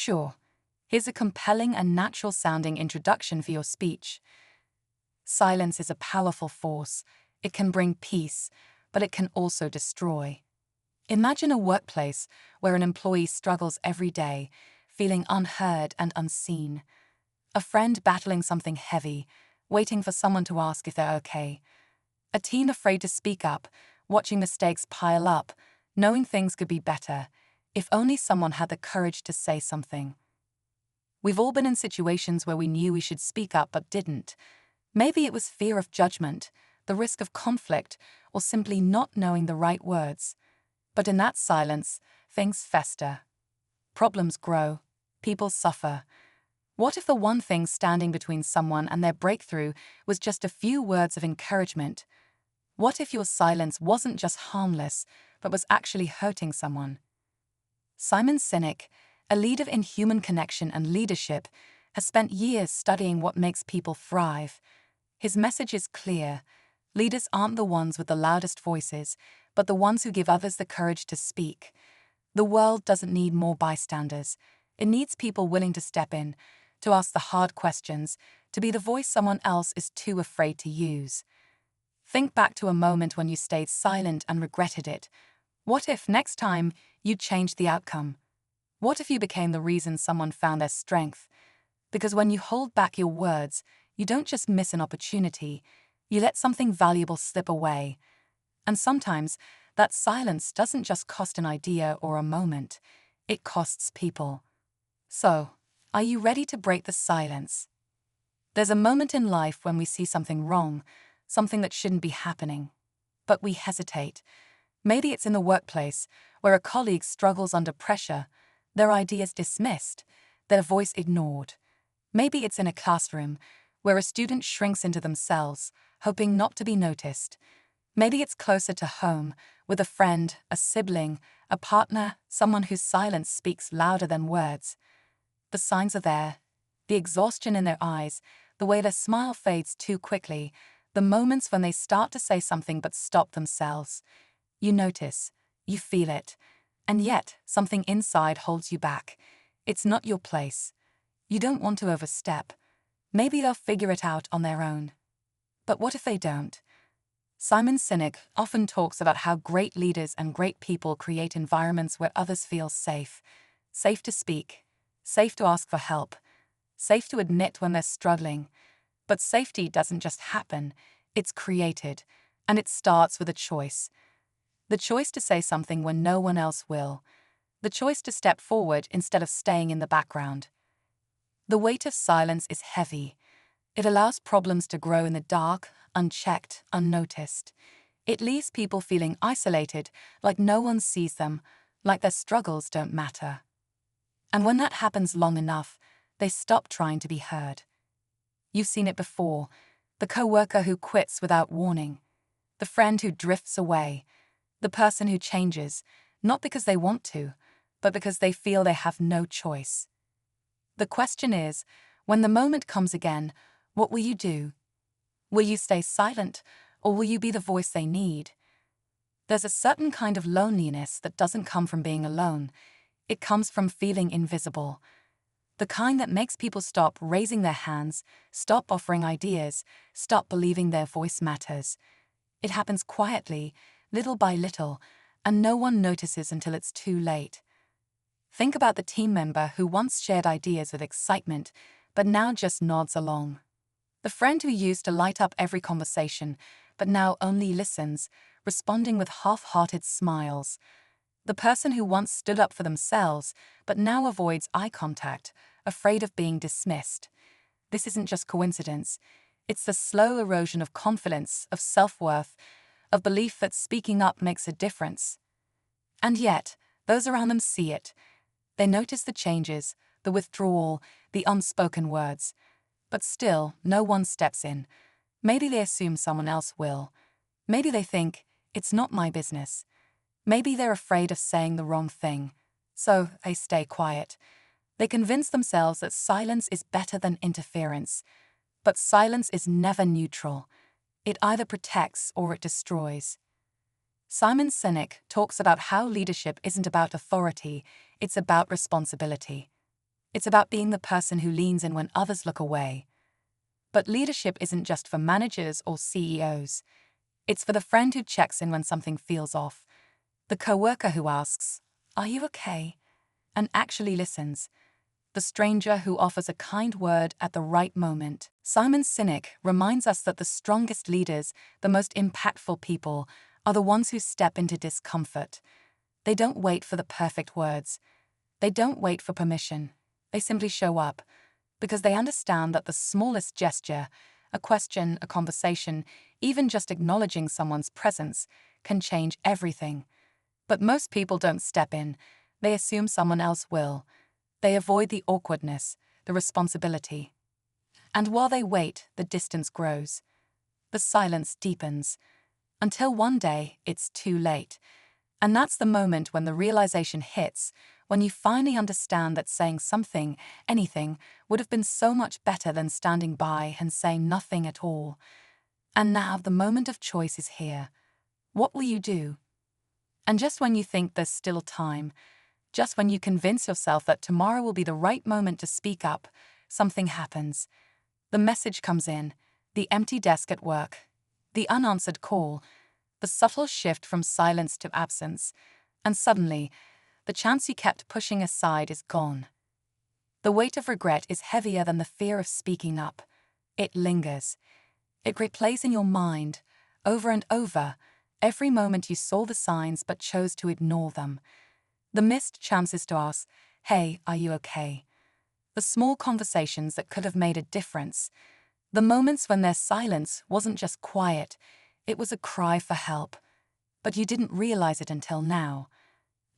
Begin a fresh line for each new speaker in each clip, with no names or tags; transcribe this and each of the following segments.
sure? Here's a compelling and natural-sounding introduction for your speech. Silence is a powerful force. It can bring peace, but it can also destroy. Imagine a workplace where an employee struggles every day, feeling unheard and unseen. A friend battling something heavy, waiting for someone to ask if they're okay. A team afraid to speak up, watching mistakes pile up, knowing things could be better, if only someone had the courage to say something. We've all been in situations where we knew we should speak up but didn't. Maybe it was fear of judgment, the risk of conflict, or simply not knowing the right words. But in that silence, things fester. Problems grow. People suffer. What if the one thing standing between someone and their breakthrough was just a few words of encouragement? What if your silence wasn't just harmless, but was actually hurting someone? Simon Sinek, a leader in human connection and leadership, has spent years studying what makes people thrive. His message is clear. Leaders aren't the ones with the loudest voices, but the ones who give others the courage to speak. The world doesn't need more bystanders. It needs people willing to step in, to ask the hard questions, to be the voice someone else is too afraid to use. Think back to a moment when you stayed silent and regretted it. What if next time you changed the outcome? What if you became the reason someone found their strength? Because when you hold back your words, you don't just miss an opportunity, you let something valuable slip away. And sometimes, that silence doesn't just cost an idea or a moment, it costs people. So, are you ready to break the silence? There's a moment in life when we see something wrong, something that shouldn't be happening. But we hesitate. Maybe it's in the workplace, where a colleague struggles under pressure, their ideas dismissed, their voice ignored. Maybe it's in a classroom, where a student shrinks into themselves, hoping not to be noticed. Maybe it's closer to home, with a friend, a sibling, a partner, someone whose silence speaks louder than words. The signs are there. The exhaustion in their eyes, the way their smile fades too quickly, the moments when they start to say something but stop themselves. You notice, you feel it, and yet something inside holds you back. It's not your place. You don't want to overstep. Maybe they'll figure it out on their own. But what if they don't? Simon Sinek often talks about how great leaders and great people create environments where others feel safe. Safe to speak, safe to ask for help, safe to admit when they're struggling. But safety doesn't just happen, it's created, and it starts with a choice. The choice to say something when no one else will. The choice to step forward instead of staying in the background. The weight of silence is heavy. It allows problems to grow in the dark, unchecked, unnoticed. It leaves people feeling isolated, like no one sees them, like their struggles don't matter. And when that happens long enough, they stop trying to be heard. You've seen it before, the coworker who quits without warning, the friend who drifts away, the person who changes, not because they want to, but because they feel they have no choice. The question is, when the moment comes again, what will you do? Will you stay silent, or will you be the voice they need? There's a certain kind of loneliness that doesn't come from being alone. It comes from feeling invisible. The kind that makes people stop raising their hands, stop offering ideas, stop believing their voice matters. It happens quietly, little by little, and no one notices until it's too late. Think about the team member who once shared ideas with excitement, but now just nods along. The friend who used to light up every conversation, but now only listens, responding with half-hearted smiles. The person who once stood up for themselves, but now avoids eye contact, afraid of being dismissed. This isn't just coincidence. It's the slow erosion of confidence, of self-worth, of belief that speaking up makes a difference. And yet, those around them see it. They notice the changes, the withdrawal, the unspoken words. But still, no one steps in. Maybe they assume someone else will. Maybe they think, it's not my business. Maybe they're afraid of saying the wrong thing. So they stay quiet. They convince themselves that silence is better than interference. But silence is never neutral. It either protects or it destroys. Simon Sinek talks about how leadership isn't about authority, it's about responsibility. It's about being the person who leans in when others look away. But leadership isn't just for managers or CEOs. It's for the friend who checks in when something feels off, the coworker who asks, "Are you okay?" and actually listens, the stranger who offers a kind word at the right moment. Simon Sinek reminds us that the strongest leaders, the most impactful people, are the ones who step into discomfort. They don't wait for the perfect words. They don't wait for permission. They simply show up, because they understand that the smallest gesture, a question, a conversation, even just acknowledging someone's presence, can change everything. But most people don't step in. They assume someone else will. They avoid the awkwardness, the responsibility. And while they wait, the distance grows. The silence deepens. Until one day, it's too late. And that's the moment when the realization hits, when you finally understand that saying something, anything, would have been so much better than standing by and saying nothing at all. And now the moment of choice is here. What will you do? And just when you think there's still time, just when you convince yourself that tomorrow will be the right moment to speak up, something happens. The message comes in, the empty desk at work, the unanswered call, the subtle shift from silence to absence, and suddenly, the chance you kept pushing aside is gone. The weight of regret is heavier than the fear of speaking up. It lingers. It replays in your mind, over and over, every moment you saw the signs but chose to ignore them. The missed chances to ask, "Hey, are you okay?" The small conversations that could have made a difference. The moments when their silence wasn't just quiet, it was a cry for help. But you didn't realize it until now.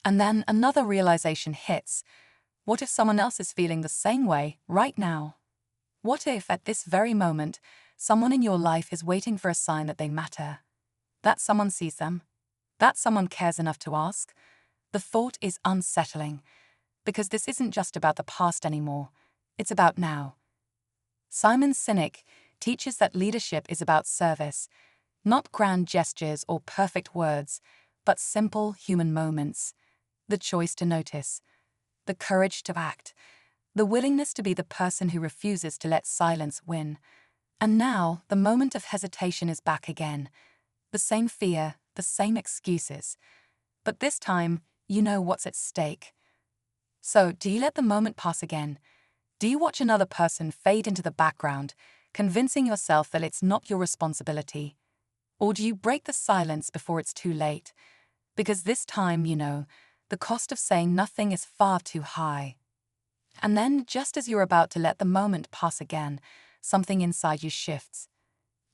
And then another realization hits. What if someone else is feeling the same way right now? What if, at this very moment, someone in your life is waiting for a sign that they matter? That someone sees them? That someone cares enough to ask? The thought is unsettling, because this isn't just about the past anymore. It's about now. Simon Sinek teaches that leadership is about service, not grand gestures or perfect words, but simple human moments. The choice to notice, the courage to act, the willingness to be the person who refuses to let silence win. And now, the moment of hesitation is back again. The same fear, the same excuses. But this time, you know what's at stake. So, do you let the moment pass again? Do you watch another person fade into the background, convincing yourself that it's not your responsibility? Or do you break the silence before it's too late? Because this time, you know, the cost of saying nothing is far too high. And then, just as you're about to let the moment pass again, something inside you shifts.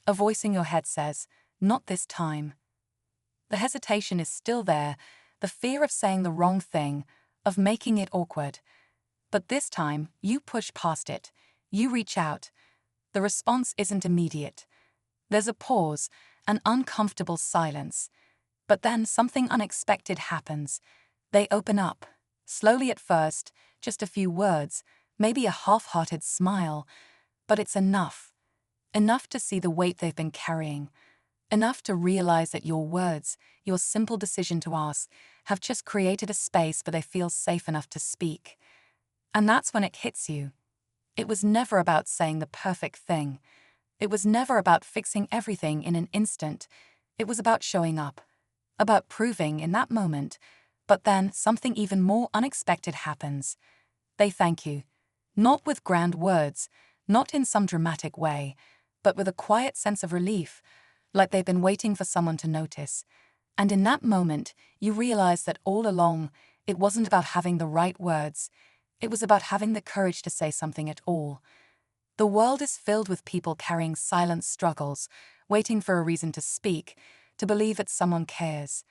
A voice in your head says, "Not this time." The hesitation is still there, the fear of saying the wrong thing, of making it awkward. But this time, you push past it. You reach out. The response isn't immediate. There's a pause, an uncomfortable silence. But then something unexpected happens. They open up. Slowly at first, just a few words, maybe a half-hearted smile. But it's enough. Enough to see the weight they've been carrying. Enough to realize that your words, your simple decision to ask, have just created a space where they feel safe enough to speak. And that's when it hits you. It was never about saying the perfect thing. It was never about fixing everything in an instant. It was about showing up. About proving in that moment. But then something even more unexpected happens. They thank you. Not with grand words, not in some dramatic way, but with a quiet sense of relief, like they've been waiting for someone to notice. And in that moment, you realize that all along, it wasn't about having the right words. It was about having the courage to say something at all. The world is filled with people carrying silent struggles, waiting for a reason to speak, to believe that someone cares.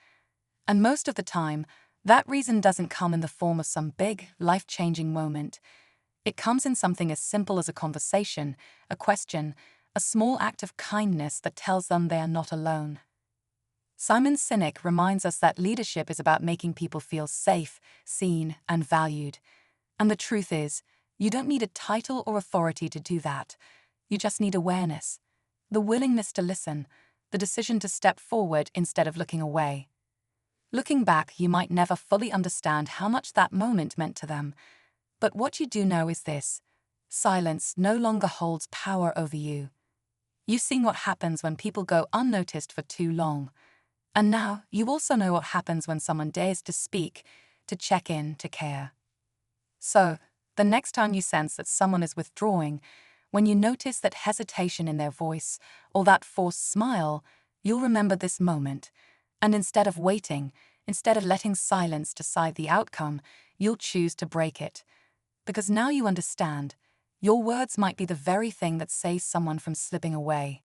And most of the time, that reason doesn't come in the form of some big, life-changing moment. It comes in something as simple as a conversation, a question, a small act of kindness that tells them they are not alone. Simon Sinek reminds us that leadership is about making people feel safe, seen, and valued. And the truth is, you don't need a title or authority to do that. You just need awareness, the willingness to listen, the decision to step forward instead of looking away. Looking back, you might never fully understand how much that moment meant to them. But what you do know is this: silence no longer holds power over you. You've seen what happens when people go unnoticed for too long. And now you also know what happens when someone dares to speak, to check in, to care. So, the next time you sense that someone is withdrawing, when you notice that hesitation in their voice or that forced smile, you'll remember this moment. And instead of waiting, instead of letting silence decide the outcome, you'll choose to break it. Because now you understand, your words might be the very thing that saves someone from slipping away.